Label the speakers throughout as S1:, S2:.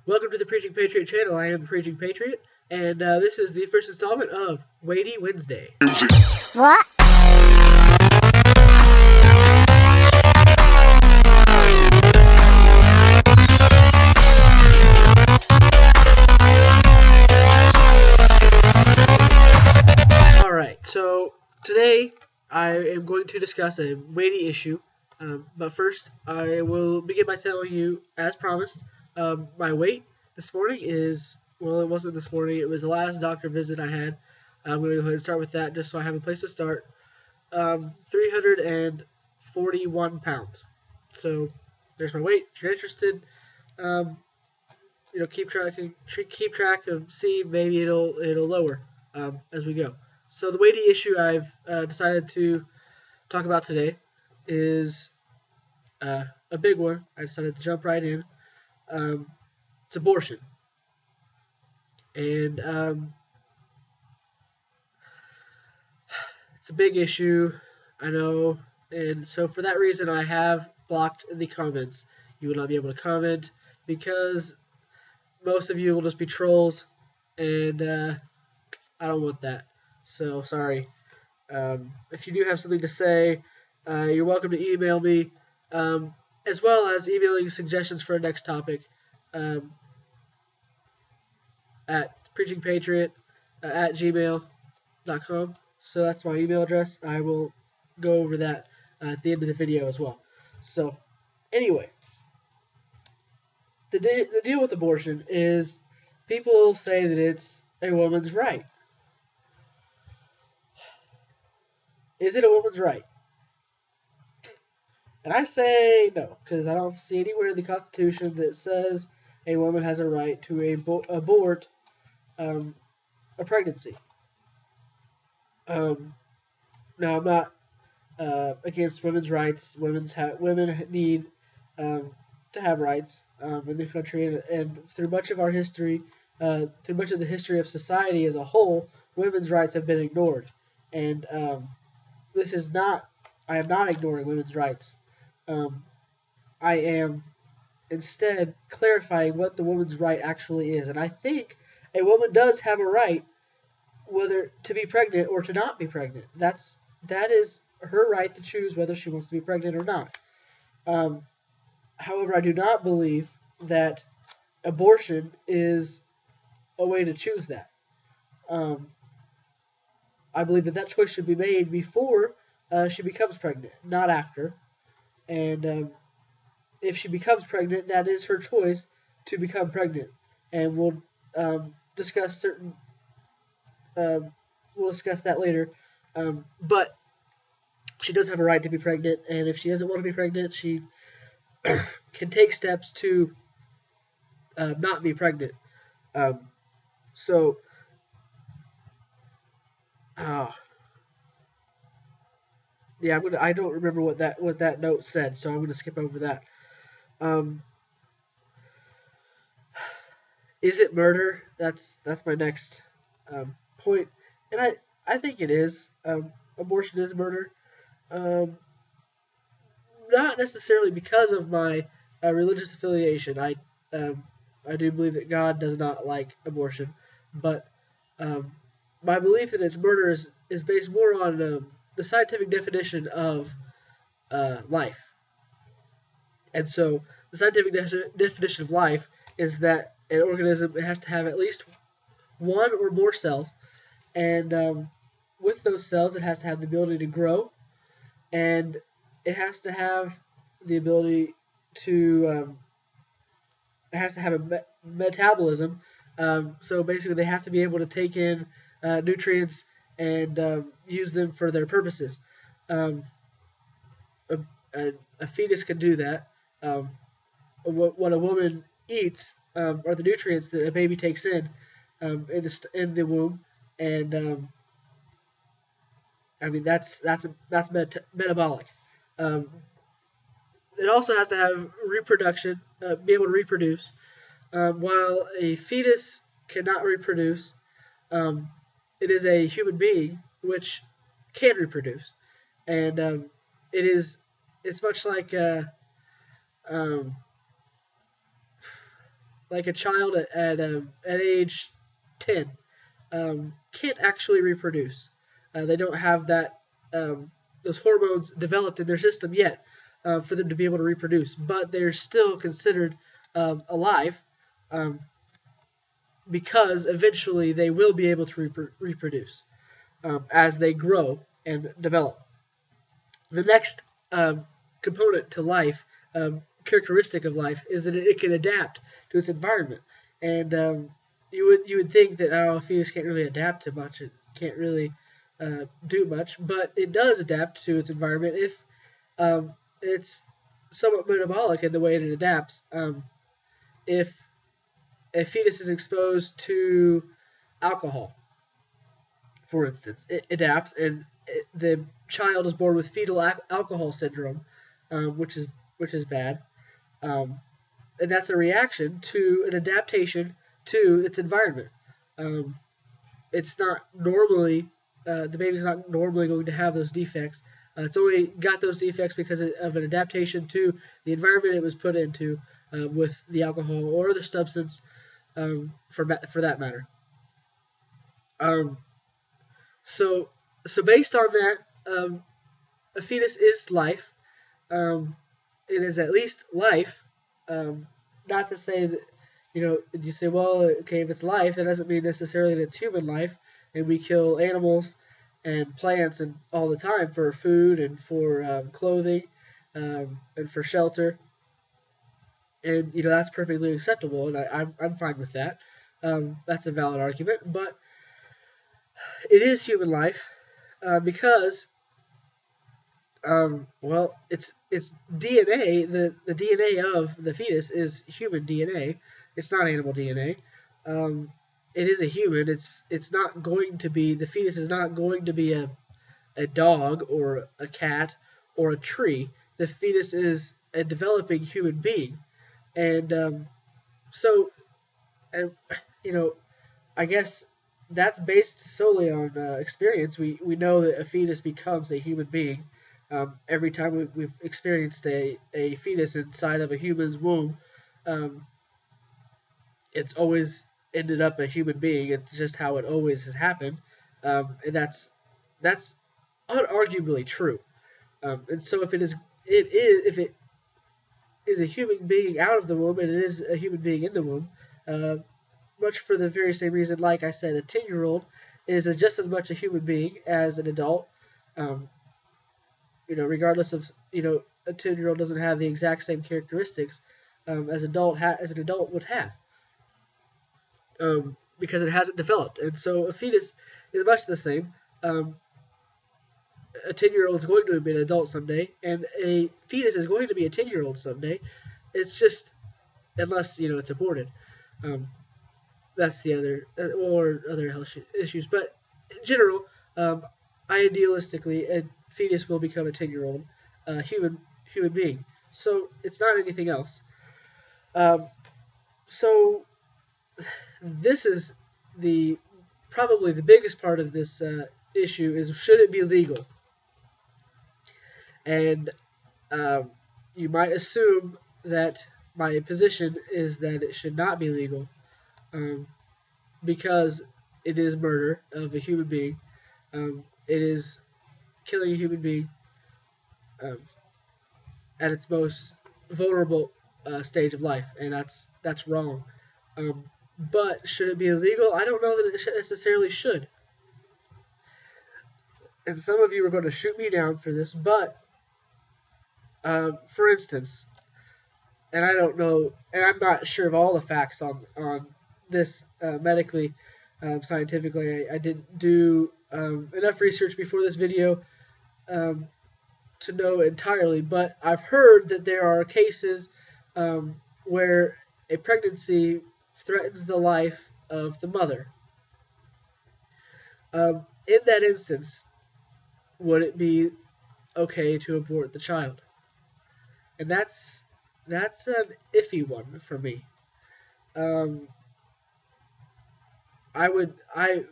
S1: Welcome to the Preaching Patriot channel. I am the Preaching Patriot, and this is the first installment of Weighty Wednesday.
S2: What?
S1: Alright, so today I am going to discuss a weighty issue, but first I will begin by telling you, as promised, my weight this morning is, well, it wasn't this morning, it was the last doctor visit I had. I'm going to go ahead and start with that just so I have a place to start. 341 pounds. So there's my weight. If you're interested, keep track of, see, maybe it'll lower as we go. So the weighty issue I've decided to talk about today is a big one. I decided to jump right in. It's abortion, and it's a big issue, I know, and so for that reason I have blocked the comments. You will not be able to comment because most of you will just be trolls, and I don't want that. So sorry. If you do have something to say, you're welcome to email me, as well as emailing suggestions for a next topic at preachingpatriot@gmail.com. So that's my email address. I will go over that at the end of the video as well. So anyway, the deal with abortion is people say that it's a woman's right. Is it a woman's right? And I say no, because I don't see anywhere in the Constitution that says a woman has a right to abort a pregnancy. Now, I'm not against women's rights. Women need to have rights in the country, and through much of our history, through much of the history of society as a whole, women's rights have been ignored. And this is not. I am not ignoring women's rights. I am instead clarifying what the woman's right actually is. And I think a woman does have a right whether to be pregnant or to not be pregnant. That is her right to choose whether she wants to be pregnant or not. However, I do not believe that abortion is a way to choose that. I believe that choice should be made before she becomes pregnant, not after. And if she becomes pregnant, that is her choice to become pregnant. And we'll discuss that later. But she does have a right to be pregnant, and if she doesn't want to be pregnant, she can take steps to not be pregnant. So, yeah, I don't remember what that note said, so I'm gonna skip over that. Is it murder? That's my next point, and I think it is. Abortion is murder. Not necessarily because of my religious affiliation. I do believe that God does not like abortion, but my belief that it's murder is based more on the scientific definition of life. And so the scientific definition of life is that an organism has to have at least one or more cells, and with those cells it has to have the ability to grow, and it has to have the ability to it has to have a metabolism. So basically they have to be able to take in nutrients and use them for their purposes. A fetus can do that. What a woman eats are the nutrients that a baby takes in the womb, and I mean that's metabolic. It also has to have reproduction, be able to reproduce. While a fetus cannot reproduce, it is a human being which can reproduce, and it's much like like a child at age 10 can't actually reproduce. They don't have those hormones developed in their system yet for them to be able to reproduce, but they're still considered alive um, because eventually they will be able to reproduce as they grow and develop. The next component to life, characteristic of life, is that it can adapt to its environment. And you would think that a fetus can't really adapt to much. It can't really do much, but it does adapt to its environment if it's somewhat metabolic in the way it adapts. If a fetus is exposed to alcohol, for instance, it adapts, and the child is born with fetal alcohol syndrome, which is bad, um, and that's a reaction to an adaptation to its environment. Um, it's not normally the baby's not normally going to have those defects. It's only got those defects because of an adaptation to the environment it was put into with the alcohol or the substance, for that matter. Um, so so based on that, a fetus is life. Um, it is at least life. Um, Not to say that, you say, well, okay, if it's life, that doesn't mean necessarily that it's human life, and we kill animals and plants and all the time for food and for clothing and for shelter, and that's perfectly acceptable, and I'm fine with that. That's a valid argument, but it is human life because well, it's DNA. The DNA of the fetus is human DNA. It's not animal DNA. It is a human. It's not going to be the fetus is not going to be a dog or a cat or a tree. The fetus is a developing human being, and so and you know I guess that's based solely on experience. We know that a fetus becomes a human being. Every time we've experienced a fetus inside of a human's womb, um, it's always ended up a human being. It's just how it always has happened, and that's unarguably true. And so if it is a human being out of the womb, and it is a human being in the womb, uh, much for the very same reason, like I said, a 10-year-old is just as much a human being as an adult. Um, Regardless of, a 10-year-old doesn't have the exact same characteristics as an adult would have, because it hasn't developed. And so a fetus is much the same. A 10-year-old is going to be an adult someday, and a fetus is going to be a 10-year-old someday. It's just, unless, it's aborted. Um, that's the other, or other health issues. But in general, idealistically, a fetus will become a 10-year-old human being. So it's not anything else. Um, so this is the probably the biggest part of this issue is, should it be legal? And you might assume that my position is that it should not be legal, um, because it is murder of a human being. It is killing a human being um, at its most vulnerable stage of life, and that's wrong. Um, but should it be illegal? I don't know that it necessarily should. And some of you are going to shoot me down for this, but for instance, and I don't know, and I'm not sure of all the facts on this medically, scientifically. I didn't do enough research before this video um, to know entirely, but I've heard that there are cases where a pregnancy threatens the life of the mother. In that instance, would it be okay to abort the child? And that's an iffy one for me. Um, I would I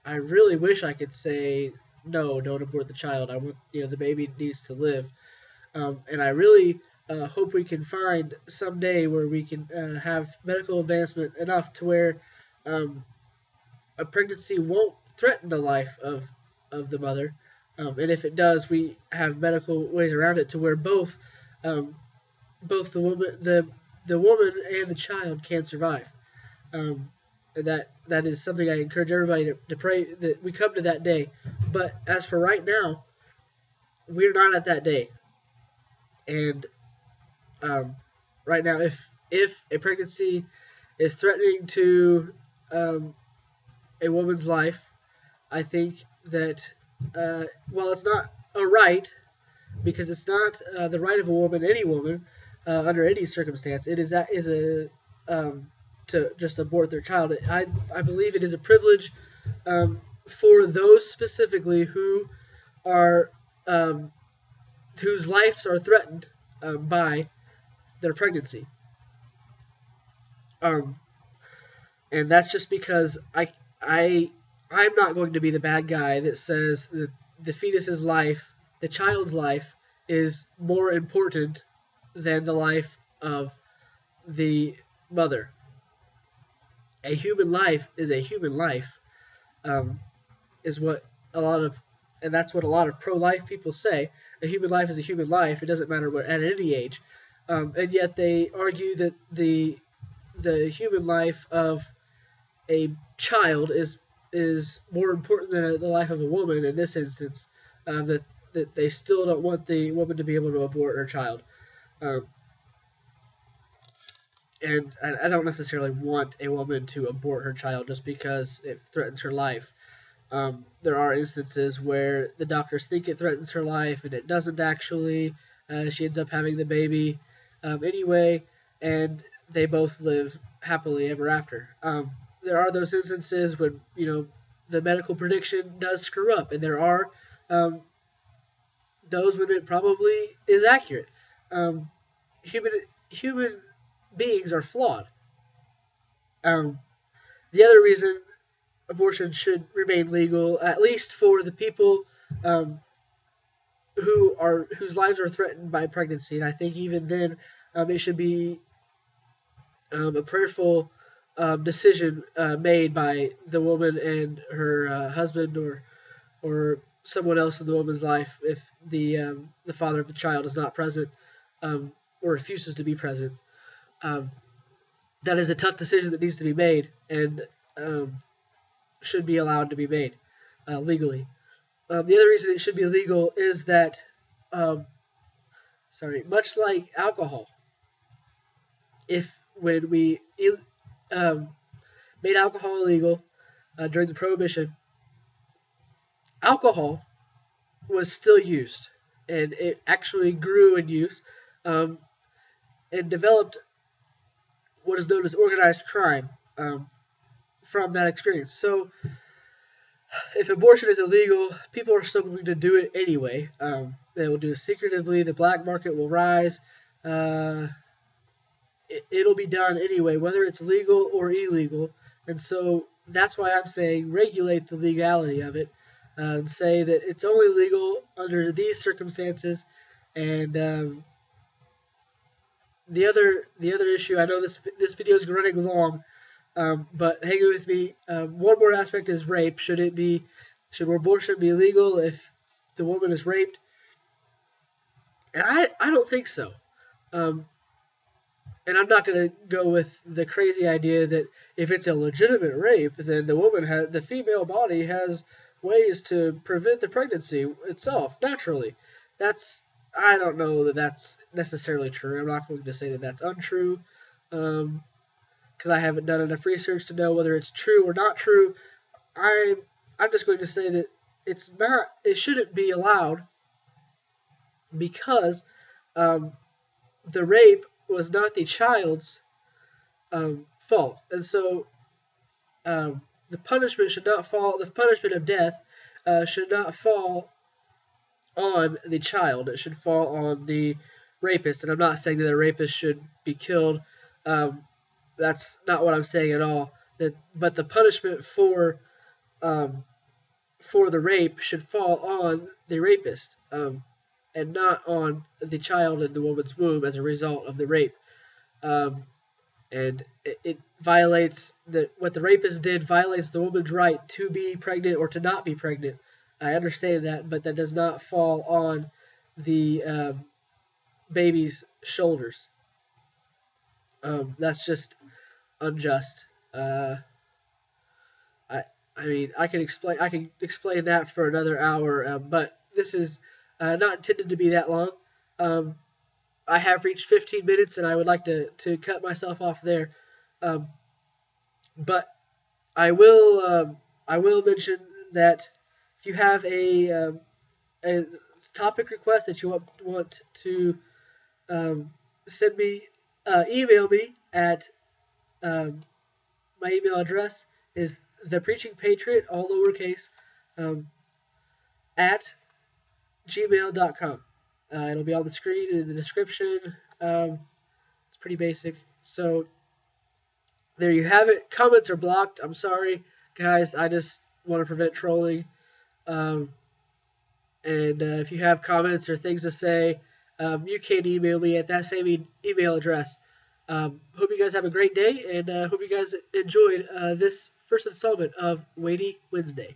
S1: really wish I could say no, don't abort the child. I want the baby needs to live, and I really hope we can find someday where we can have medical advancement enough to where um, a pregnancy won't threaten the life of the mother. And if it does, we have medical ways around it to where um, both the woman and the child can survive. And that is something I encourage everybody to pray that we come to that day. But as for right now, we're not at that day. And um, right now, if a pregnancy is threatening to um, a woman's life, I think that while it's not a right, because it's not the right of a woman, any woman, under any circumstance, it is a to just abort their child. I believe it is a privilege for those specifically who are um, whose lives are threatened by their pregnancy. Um, and that's just because I I'm not going to be the bad guy that says that the fetus's life, the child's life, is more important than the life of the mother. A human life is a human life, um, is what a lot of, and that's what a lot of pro-life people say. A human life is a human life. It doesn't matter what at any age, and yet they argue that the human life of a child is more important than the life of a woman in this instance. That they still don't want the woman to be able to abort her child. Um, and I don't necessarily want a woman to abort her child just because it threatens her life. There are instances where the doctors think it threatens her life and it doesn't actually. She ends up having the baby anyway, and they both live happily ever after. There are those instances when the medical prediction does screw up, and there are um, those when it probably is accurate. Um, human human beings are flawed. Um, the other reason abortion should remain legal, at least for the people um, whose lives are threatened by pregnancy. And I think even then, it should be a prayerful decision made by the woman and her husband or someone else in the woman's life if the father of the child is not present or refuses to be present. Um, that is a tough decision that needs to be made and should be allowed to be made legally. The other reason it should be legal is that, um, much like alcohol, if when we um, made alcohol illegal during the Prohibition, alcohol was still used, and it actually grew in use um, and developed what is known as organized crime from that experience. So, if abortion is illegal, people are still going to do it anyway. They will do it secretively. The black market will rise. Uh, it'll be done anyway, whether it's legal or illegal. And so that's why I'm saying regulate the legality of it. Say that it's only legal under these circumstances. And the other issue, I know this video is running long, but hang with me. One more aspect is rape. Should abortion be legal if the woman is raped? And I don't think so. Um, and I'm not going to go with the crazy idea that if it's a legitimate rape, then the female body has ways to prevent the pregnancy itself naturally. I don't know that that's necessarily true. I'm not going to say that that's untrue, because I haven't done enough research to know whether it's true or not true. I'm I'm just going to say that it shouldn't be allowed because um, the rape was not the child's fault, and so the punishment should not fall. The punishment of death should not fall on the child. It should fall on the rapist. And I'm not saying that the rapist should be killed. Um, that's not what I'm saying at all. But the punishment um, for the rape should fall on the rapist. and not on the child in the woman's womb as a result of the rape. Um, and it violates what the rapist did violates the woman's right to be pregnant or to not be pregnant. I understand that, but that does not fall on the baby's shoulders. That's just unjust. Uh, I I mean I can explain that for another hour, but this is not intended to be that long. Um, I have reached 15 minutes, and I would like to cut myself off there. Um, but I will mention that if you have a topic request that you want to send me, email me at um, my email address is thepreachingpatriot, all lowercase, um, at gmail.com. It'll be on the screen in the description. It's pretty basic. So there you have it. Comments are blocked. I'm sorry, guys. I just want to prevent trolling. Um, and if you have comments or things to say, you can email me at that same email address. Hope you guys have a great day, and hope you guys enjoyed this first installment of Weighty Wednesday.